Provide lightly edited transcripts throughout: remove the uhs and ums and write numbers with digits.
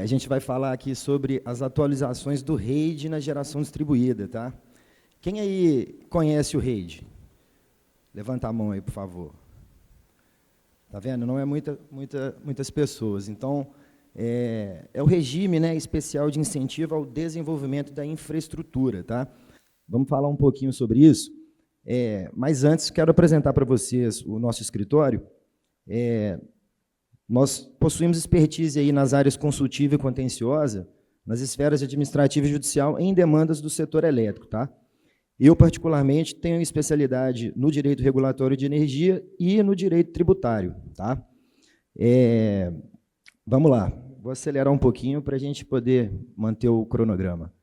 A gente vai falar aqui sobre as atualizações do RAID na geração distribuída, tá? Quem aí conhece o RAID? Levanta a mão aí, por favor. Tá vendo? Não é muitas pessoas. Então, é o regime, né, especial de incentivo ao desenvolvimento da infraestrutura, tá? Vamos falar um pouquinho sobre isso. Mas antes, quero apresentar para vocês o nosso escritório. Nós possuímos expertise aí nas áreas consultiva e contenciosa, nas esferas administrativa e judicial, em demandas do setor elétrico, tá? Eu, particularmente, tenho especialidade no direito regulatório de energia e no direito tributário, tá? Vamos lá, vou acelerar um pouquinho para a gente poder manter o cronograma.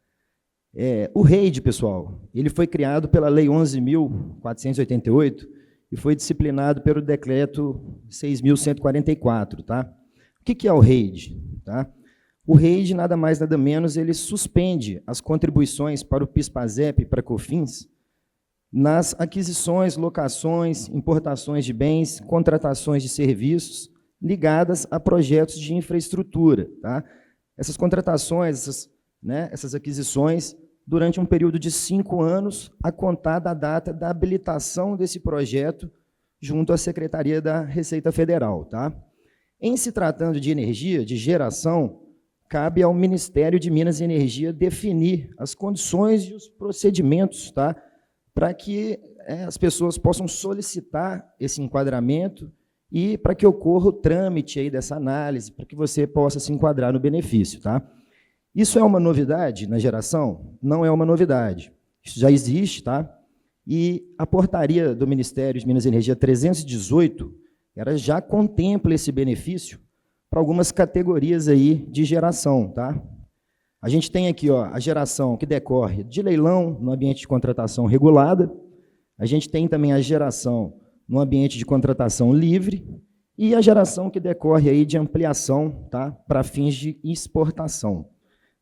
O RAID, pessoal, ele foi criado pela Lei 11.488 e foi disciplinado pelo Decreto 6.144, tá? O que é o RAID? Tá? O RAID, nada mais, nada menos, ele suspende as contribuições para o PIS/PASEP e para a COFINS nas aquisições, locações, importações de bens, contratações de serviços ligadas a projetos de infraestrutura. Tá? Essas contratações, essas aquisições, durante um período de 5 anos, a contar da data da habilitação desse projeto junto à Secretaria da Receita Federal. Tá? Em se tratando de energia, de geração, cabe ao Ministério de Minas e Energia definir as condições e os procedimentos, tá? Para que as pessoas possam solicitar esse enquadramento e para que ocorra o trâmite aí dessa análise, para que você possa se enquadrar no benefício. Tá? Isso é uma novidade na geração? Não é uma novidade. Isso já existe, tá? E a portaria do Ministério de Minas e Energia 318, ela já contempla esse benefício para algumas categorias aí de geração, tá? A gente tem aqui, ó, a geração que decorre de leilão no ambiente de contratação regulada, a gente tem também a geração no ambiente de contratação livre e a geração que decorre aí de ampliação, tá? Para fins de exportação.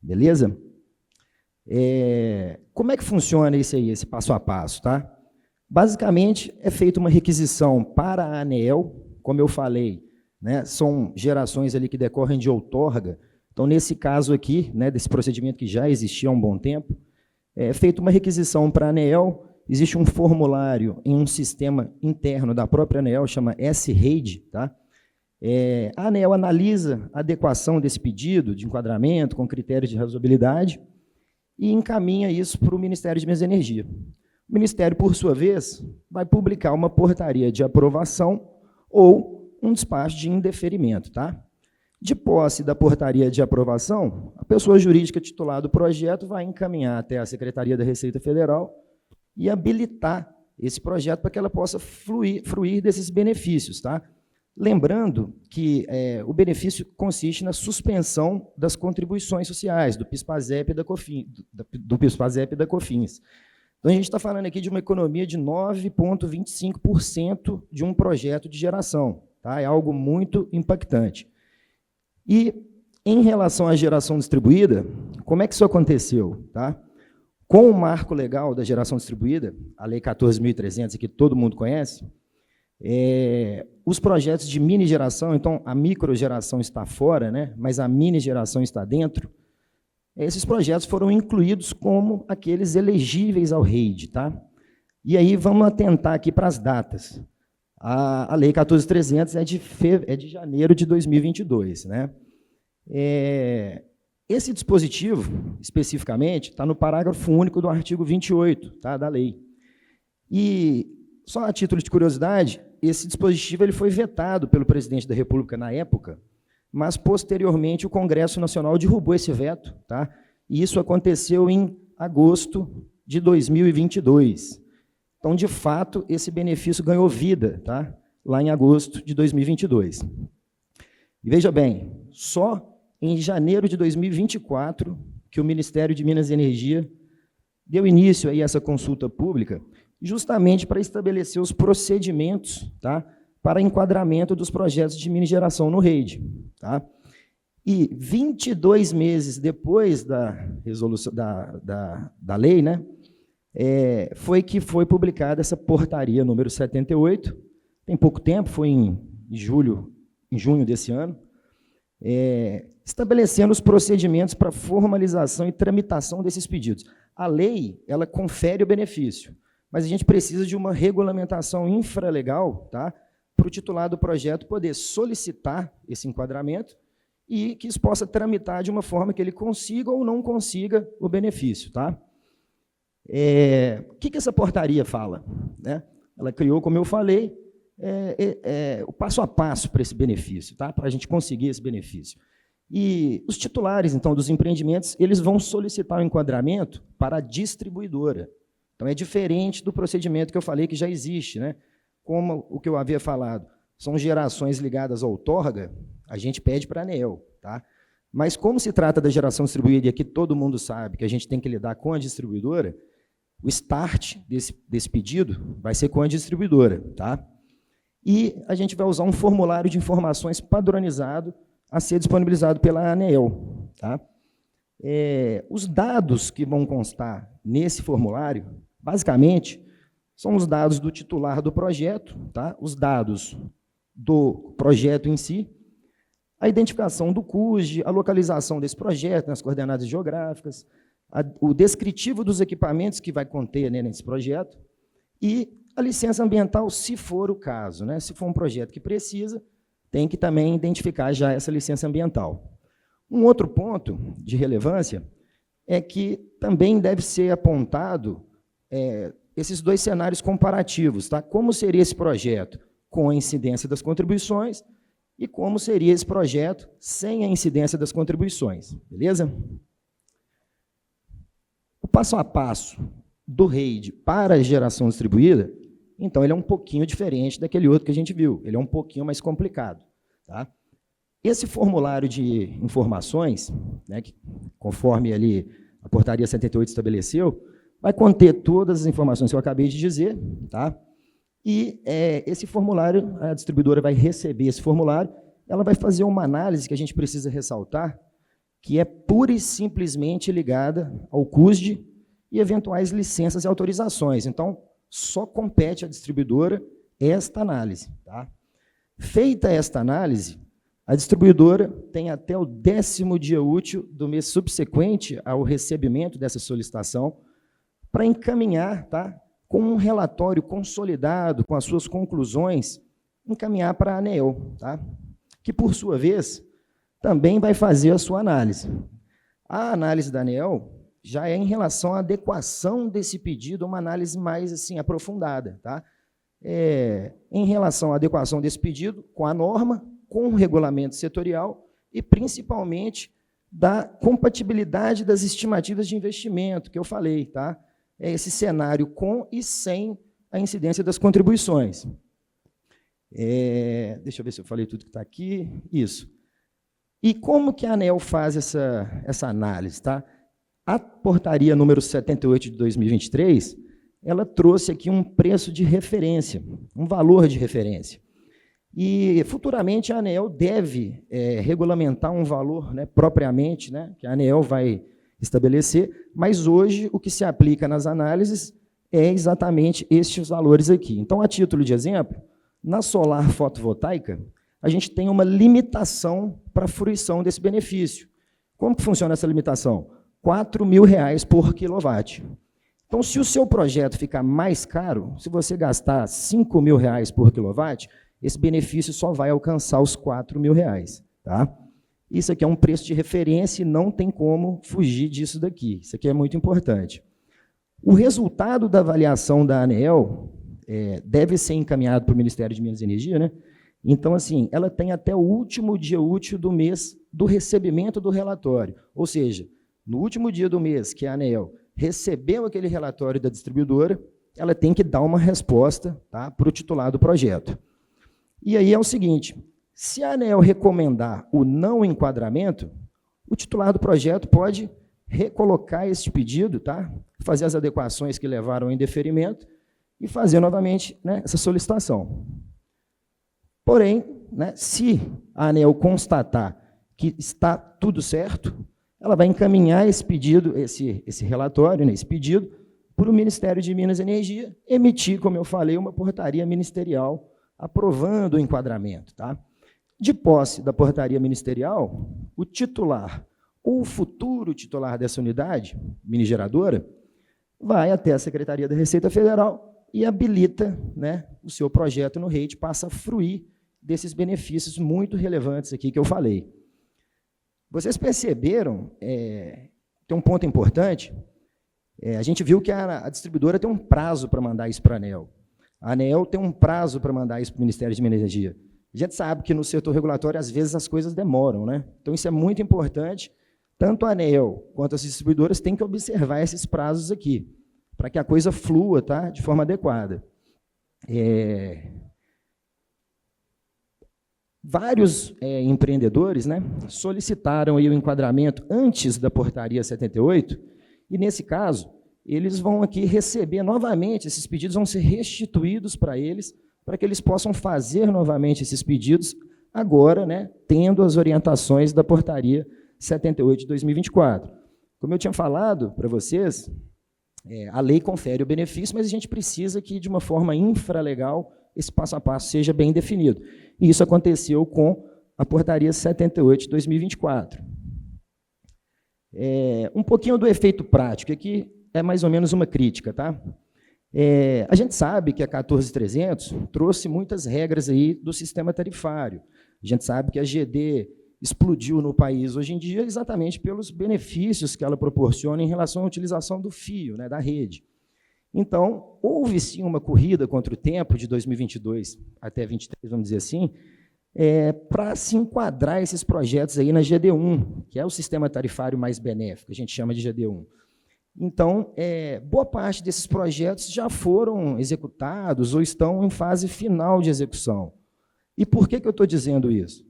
Beleza? Como é que funciona isso aí, esse passo a passo, tá? Basicamente, é feita uma requisição para a ANEEL, como eu falei, né, são gerações ali que decorrem de outorga. Então, nesse caso aqui, né, desse procedimento que já existia há um bom tempo, é feita uma requisição para a ANEEL, existe um formulário em um sistema interno da própria ANEEL, chama S-RAID, tá? A ANEEL analisa a adequação desse pedido de enquadramento com critérios de razoabilidade e encaminha isso para o Ministério de Minas e Energia. O Ministério, por sua vez, vai publicar uma portaria de aprovação ou um despacho de indeferimento. Tá? De posse da portaria de aprovação, a pessoa jurídica titular do projeto vai encaminhar até a Secretaria da Receita Federal e habilitar esse projeto para que ela possa fruir desses benefícios. Tá? Lembrando que o benefício consiste na suspensão das contribuições sociais, do PIS/PASEP e da COFINS. Então, a gente está falando aqui de uma economia de 9,25% de um projeto de geração. Tá? É algo muito impactante. E, em relação à geração distribuída, como é que isso aconteceu? Tá? Com o marco legal da geração distribuída, a Lei 14.300, que todo mundo conhece, os projetos de mini geração, então a microgeração está fora, né, mas a mini geração está dentro, esses projetos foram incluídos como aqueles elegíveis ao RAID. Tá? E aí vamos atentar aqui para as datas. A Lei 14.300 é de janeiro de 2022. Né? Esse dispositivo, especificamente, está no parágrafo único do artigo 28, tá, da lei. E, só a título de curiosidade, esse dispositivo ele foi vetado pelo presidente da República na época, mas, posteriormente, o Congresso Nacional derrubou esse veto, tá? E isso aconteceu em agosto de 2022. Então, de fato, esse benefício ganhou vida, tá? Lá em agosto de 2022. E veja bem, só em janeiro de 2024 que o Ministério de Minas e Energia deu início a essa consulta pública, justamente para estabelecer os procedimentos, tá, para enquadramento dos projetos de mini geração no RAID. Tá? E 22 meses depois da resolução da lei, né, foi que foi publicada essa portaria número 78, tem pouco tempo, foi em junho desse ano, estabelecendo os procedimentos para formalização e tramitação desses pedidos. A lei, ela confere o benefício, mas a gente precisa de uma regulamentação infralegal, tá? Para o titular do projeto poder solicitar esse enquadramento e que isso possa tramitar de uma forma que ele consiga ou não consiga o benefício. Tá? O que essa portaria fala? Né? Ela criou, como eu falei, o passo a passo para esse benefício, tá? Para a gente conseguir esse benefício. E os titulares, então, dos empreendimentos, eles vão solicitar o enquadramento para a distribuidora. Então, é diferente do procedimento que eu falei que já existe, né? Como o que eu havia falado, são gerações ligadas à outorga, a gente pede para a ANEEL. Tá? Mas como se trata da geração distribuída, e aqui todo mundo sabe que a gente tem que lidar com a distribuidora, o start desse pedido vai ser com a distribuidora. Tá? E a gente vai usar um formulário de informações padronizado a ser disponibilizado pela ANEEL. Tá? Os dados que vão constar nesse formulário, basicamente, são os dados do titular do projeto, tá? Os dados do projeto em si, a identificação do CUSD, a localização desse projeto, nas coordenadas geográficas, o descritivo dos equipamentos que vai conter, né, nesse projeto, e a licença ambiental, se for o caso. Né? Se for um projeto que precisa, tem que também identificar já essa licença ambiental. Um outro ponto de relevância é que também deve ser apontado esses dois cenários comparativos. Tá? Como seria esse projeto com a incidência das contribuições e como seria esse projeto sem a incidência das contribuições. Beleza? O passo a passo do REID para a geração distribuída, então, ele é um pouquinho diferente daquele outro que a gente viu. Ele é um pouquinho mais complicado. Tá? Esse formulário de informações, né, que, conforme ali a portaria 78 estabeleceu, vai conter todas as informações que eu acabei de dizer, tá? E esse formulário, a distribuidora vai receber esse formulário, ela vai fazer uma análise que a gente precisa ressaltar, que é pura e simplesmente ligada ao CUSD e eventuais licenças e autorizações. Então, só compete à distribuidora esta análise. Tá? Feita esta análise, a distribuidora tem até o 10º dia útil do mês subsequente ao recebimento dessa solicitação para encaminhar, tá, com um relatório consolidado, com as suas conclusões, encaminhar para a ANEEL, tá? Que, por sua vez, também vai fazer a sua análise. A análise da ANEEL já é em relação à adequação desse pedido, uma análise mais assim, aprofundada. Tá? Em relação à adequação desse pedido com a norma, com o regulamento setorial e, principalmente, da compatibilidade das estimativas de investimento, que eu falei. Tá? Esse cenário com e sem a incidência das contribuições. Deixa eu ver se eu falei tudo que está aqui. Isso. E como que a ANEEL faz essa análise? Tá? A portaria número 78 de 2023, ela trouxe aqui um preço de referência, um valor de referência. E, futuramente, a ANEEL deve regulamentar um valor, né, propriamente, né, que a ANEEL vai estabelecer, mas hoje o que se aplica nas análises é exatamente estes valores aqui. Então, a título de exemplo, na solar fotovoltaica, a gente tem uma limitação para a fruição desse benefício. Como que funciona essa limitação? R$ 4.000 por quilowatt. Então, se o seu projeto ficar mais caro, se você gastar R$ 5.000 por quilowatt, esse benefício só vai alcançar os R$ 4.000. Tá? Isso aqui é um preço de referência e não tem como fugir disso daqui. Isso aqui é muito importante. O resultado da avaliação da ANEEL deve ser encaminhado para o Ministério de Minas e Energia, né? Então, assim, ela tem até o último dia útil do mês do recebimento do relatório. Ou seja, no último dia do mês que a ANEEL recebeu aquele relatório da distribuidora, ela tem que dar uma resposta, tá, para o titular do projeto. E aí é o seguinte, se a ANEEL recomendar o não enquadramento, o titular do projeto pode recolocar esse pedido, tá, fazer as adequações que levaram ao indeferimento e fazer novamente, né, essa solicitação. Porém, né, se a ANEEL constatar que está tudo certo, ela vai encaminhar esse pedido, esse relatório, né, esse pedido, para o Ministério de Minas e Energia, emitir, como eu falei, uma portaria ministerial aprovando o enquadramento. Tá? De posse da portaria ministerial, o titular ou o futuro titular dessa unidade minigeradora vai até a Secretaria da Receita Federal e habilita, né, o seu projeto no REIT, passa a fruir desses benefícios muito relevantes aqui que eu falei. Vocês perceberam, tem um ponto importante, a gente viu que a distribuidora tem um prazo para mandar isso para a ANEEL. A ANEEL tem um prazo para mandar isso para o Ministério de Minas e Energia. A gente sabe que no setor regulatório, às vezes, as coisas demoram, né? Então, isso é muito importante. Tanto a ANEEL quanto as distribuidoras têm que observar esses prazos aqui, para que a coisa flua, tá, de forma adequada. Vários empreendedores, né, solicitaram aí o enquadramento antes da portaria 78, e, nesse caso, eles vão aqui receber novamente, esses pedidos vão ser restituídos para eles, para que eles possam fazer novamente esses pedidos, agora, né, tendo as orientações da portaria 78 de 2024. Como eu tinha falado para vocês, a lei confere o benefício, mas a gente precisa que, de uma forma infralegal, esse passo a passo seja bem definido. E isso aconteceu com a portaria 78 de 2024. Um pouquinho do efeito prático, aqui é mais ou menos uma crítica, tá? A gente sabe que a 14.300 trouxe muitas regras aí do sistema tarifário. A gente sabe que a GD explodiu no país hoje em dia exatamente pelos benefícios que ela proporciona em relação à utilização do fio, né, da rede. Então, houve sim uma corrida contra o tempo de 2022 até 2023, vamos dizer assim, para se enquadrar esses projetos aí na GD1, que é o sistema tarifário mais benéfico, a gente chama de GD1. Então, boa parte desses projetos já foram executados ou estão em fase final de execução. E por que eu estou dizendo isso?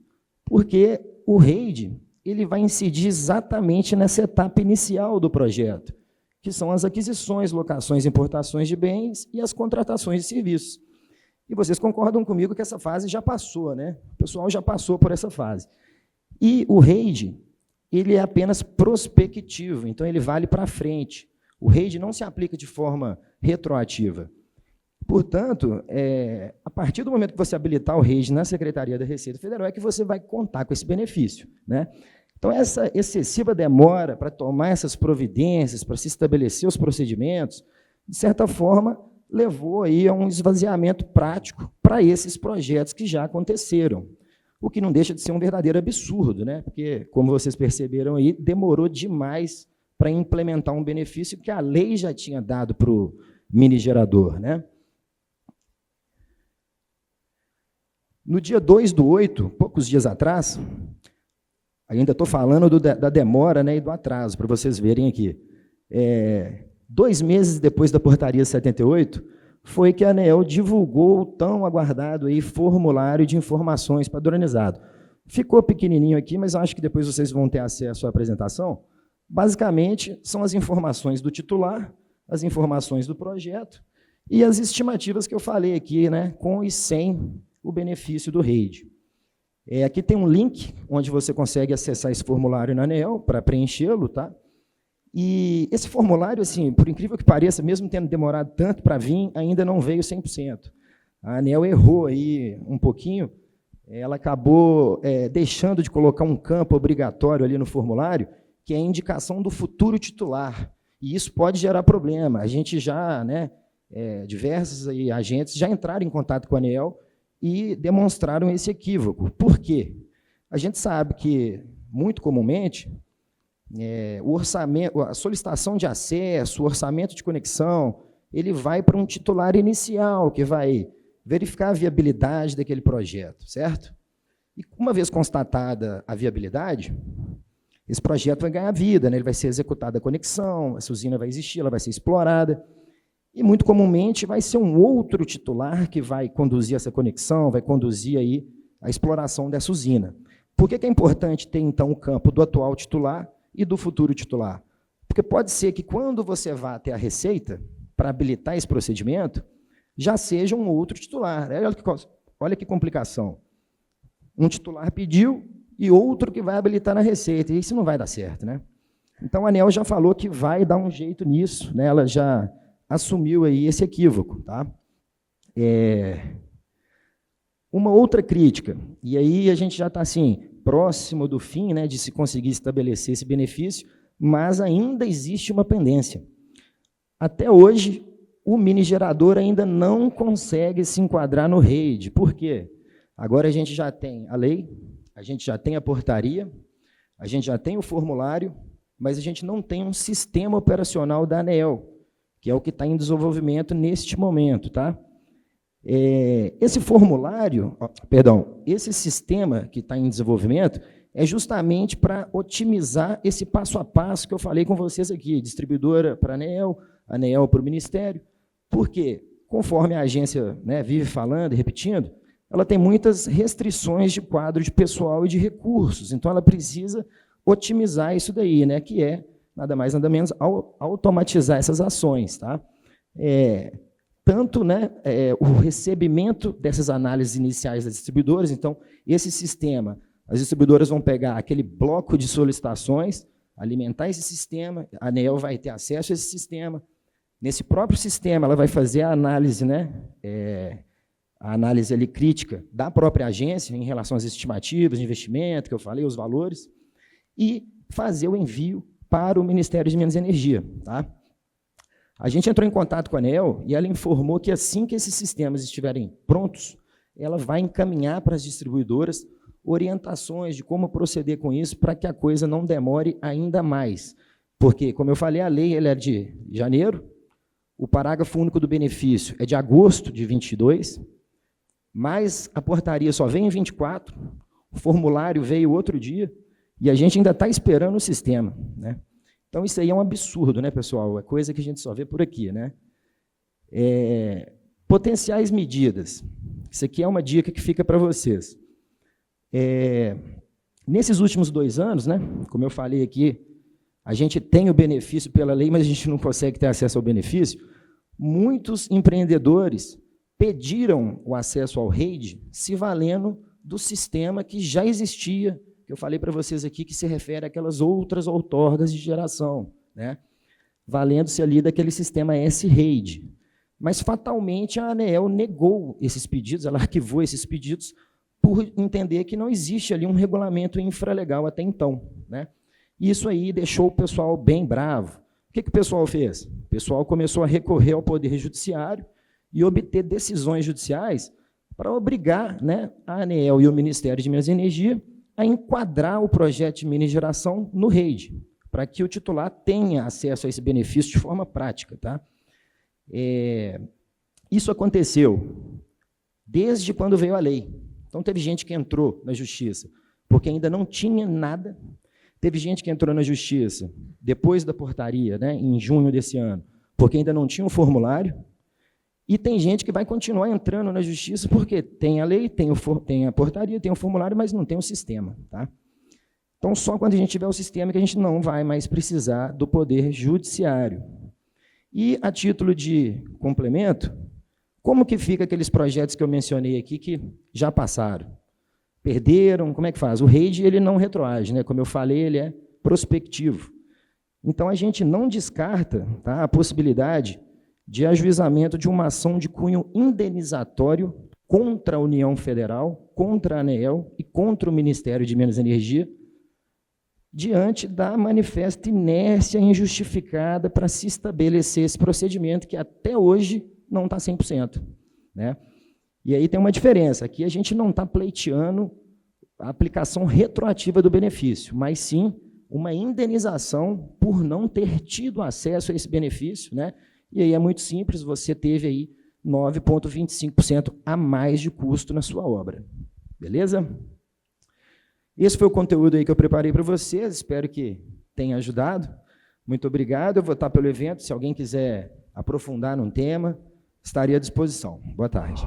Porque o REID ele vai incidir exatamente nessa etapa inicial do projeto, que são as aquisições, locações, importações de bens e as contratações de serviços. E vocês concordam comigo que essa fase já passou, né? O pessoal já passou por essa fase. E o REID, ele é apenas prospectivo, então ele vale para frente. O REID não se aplica de forma retroativa. Portanto, a partir do momento que você habilitar o REID na Secretaria da Receita Federal, é que você vai contar com esse benefício, né? Então, essa excessiva demora para tomar essas providências, para se estabelecer os procedimentos, de certa forma, levou aí a um esvaziamento prático para esses projetos que já aconteceram. O que não deixa de ser um verdadeiro absurdo, né? Porque, como vocês perceberam aí, demorou demais para implementar um benefício que a lei já tinha dado para o minigerador, né? No dia 2/8, poucos dias atrás, ainda estou falando da demora, né, e do atraso, para vocês verem aqui. 2 meses depois da portaria 78, foi que a ANEEL divulgou o tão aguardado aí formulário de informações padronizado. Ficou pequenininho aqui, mas acho que depois vocês vão ter acesso à apresentação. Basicamente, são as informações do titular, as informações do projeto e as estimativas que eu falei aqui, né, com e sem o benefício do REID. Aqui tem um link onde você consegue acessar esse formulário na ANEEL para preenchê-lo, tá? E esse formulário, assim, por incrível que pareça, mesmo tendo demorado tanto para vir, ainda não veio 100%. A ANEEL errou aí um pouquinho, ela acabou deixando de colocar um campo obrigatório ali no formulário, que é a indicação do futuro titular. E isso pode gerar problema. A gente já, né, diversos aí, agentes já entraram em contato com a ANEEL e demonstraram esse equívoco. Por quê? A gente sabe que, muito comumente, o orçamento, a solicitação de acesso, o orçamento de conexão, ele vai para um titular inicial, que vai verificar a viabilidade daquele projeto, certo? E uma vez constatada a viabilidade, esse projeto vai ganhar vida, né? Ele vai ser executada a conexão, essa usina vai existir, ela vai ser explorada, e muito comumente vai ser um outro titular que vai conduzir essa conexão, vai conduzir aí a exploração dessa usina. Por que é importante ter, então, o campo do atual titular e do futuro titular? Porque pode ser que, quando você vá até a Receita, para habilitar esse procedimento, já seja um outro titular. Olha que complicação. Um titular pediu e outro que vai habilitar na Receita, e isso não vai dar certo, né? Então, a ANEEL já falou que vai dar um jeito nisso, né? Ela já assumiu aí esse equívoco, tá? Uma outra crítica, e aí a gente já está assim, próximo do fim, né, de se conseguir estabelecer esse benefício, mas ainda existe uma pendência. Até hoje, o mini gerador ainda não consegue se enquadrar no REID. Por quê? Agora a gente já tem a lei, a gente já tem a portaria, a gente já tem o formulário, mas a gente não tem um sistema operacional da ANEEL, que é o que está em desenvolvimento neste momento, tá? Esse formulário, esse sistema que está em desenvolvimento é justamente para otimizar esse passo a passo que eu falei com vocês aqui, distribuidora para a ANEEL, ANEEL para o Ministério, porque, conforme a agência, né, vive falando e repetindo, ela tem muitas restrições de quadro de pessoal e de recursos, então ela precisa otimizar isso daí, né, que é, nada mais, nada menos, automatizar essas ações. Tá? Tanto, né, o recebimento dessas análises iniciais das distribuidoras, então, esse sistema, as distribuidoras vão pegar aquele bloco de solicitações, alimentar esse sistema, a ANEEL vai ter acesso a esse sistema, nesse próprio sistema ela vai fazer a análise, né, a análise ali crítica da própria agência em relação às estimativas de investimento, que eu falei, os valores, e fazer o envio para o Ministério de Minas e Energia. Tá? A gente entrou em contato com a ANEEL e ela informou que assim que esses sistemas estiverem prontos, ela vai encaminhar para as distribuidoras orientações de como proceder com isso para que a coisa não demore ainda mais. Porque, como eu falei, a lei ela é de janeiro, o parágrafo único do benefício é de agosto de 22, mas a portaria só vem em 24, o formulário veio outro dia, e a gente ainda está esperando o sistema. Né? Então, isso aí é um absurdo, né, pessoal? É coisa que a gente só vê por aqui. Né? Potenciais medidas. Isso aqui é uma dica que fica para vocês. Nesses últimos 2 anos, né, como eu falei aqui, a gente tem o benefício pela lei, mas a gente não consegue ter acesso ao benefício. Muitos empreendedores pediram o acesso ao REID se valendo do sistema que já existia, que eu falei para vocês aqui, que se refere àquelas outras outorgas de geração, né? Valendo-se ali daquele sistema S-REID. Mas, fatalmente, a ANEEL negou esses pedidos, ela arquivou esses pedidos, por entender que não existe ali um regulamento infralegal até então. Né? Isso aí deixou o pessoal bem bravo. O que o pessoal fez? O pessoal começou a recorrer ao Poder Judiciário e obter decisões judiciais para obrigar, né, a ANEEL e o Ministério de Minas e Energia a enquadrar o projeto de mini geração no REID, para que o titular tenha acesso a esse benefício de forma prática. Tá? Isso aconteceu desde quando veio a lei. Então, teve gente que entrou na Justiça porque ainda não tinha nada, teve gente que entrou na Justiça depois da portaria, né, em junho desse ano, porque ainda não tinha um formulário, e tem gente que vai continuar entrando na Justiça porque tem a lei, tem a portaria, tem o formulário, mas não tem o sistema. Tá? Então, só quando a gente tiver o sistema que a gente não vai mais precisar do Poder Judiciário. E, a título de complemento, como que fica aqueles projetos que eu mencionei aqui que já passaram? Perderam? Como é que faz? O REID ele não retroage, né? Como eu falei, ele é prospectivo. Então, a gente não descarta, tá, a possibilidade de ajuizamento de uma ação de cunho indenizatório contra a União Federal, contra a ANEEL e contra o Ministério de Minas e Energia, diante da manifesta inércia injustificada para se estabelecer esse procedimento que até hoje não está 100%. Né? E aí tem uma diferença, aqui a gente não está pleiteando a aplicação retroativa do benefício, mas sim uma indenização por não ter tido acesso a esse benefício, né? E aí é muito simples, você teve aí 9,25% a mais de custo na sua obra. Beleza? Esse foi o conteúdo aí que eu preparei para vocês, espero que tenha ajudado. Muito obrigado, eu vou estar pelo evento, se alguém quiser aprofundar num tema, estaria à disposição. Boa tarde.